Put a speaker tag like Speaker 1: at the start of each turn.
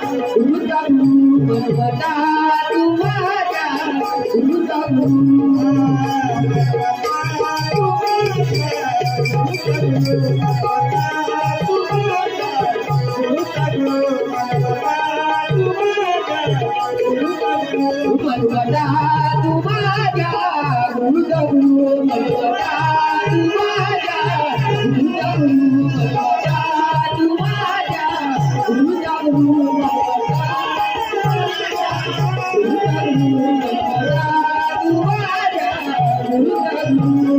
Speaker 1: गुरुचा गुरु भगवता तू माझ्या गुरुचा भगवता तू माझ्या गुरुचा गुरु भगवता तू माझ्या गुरुचा गुरु भगवता तू माझ्या गुरुचा गुरु भगवता तू माझ्या गुरुचा गुरु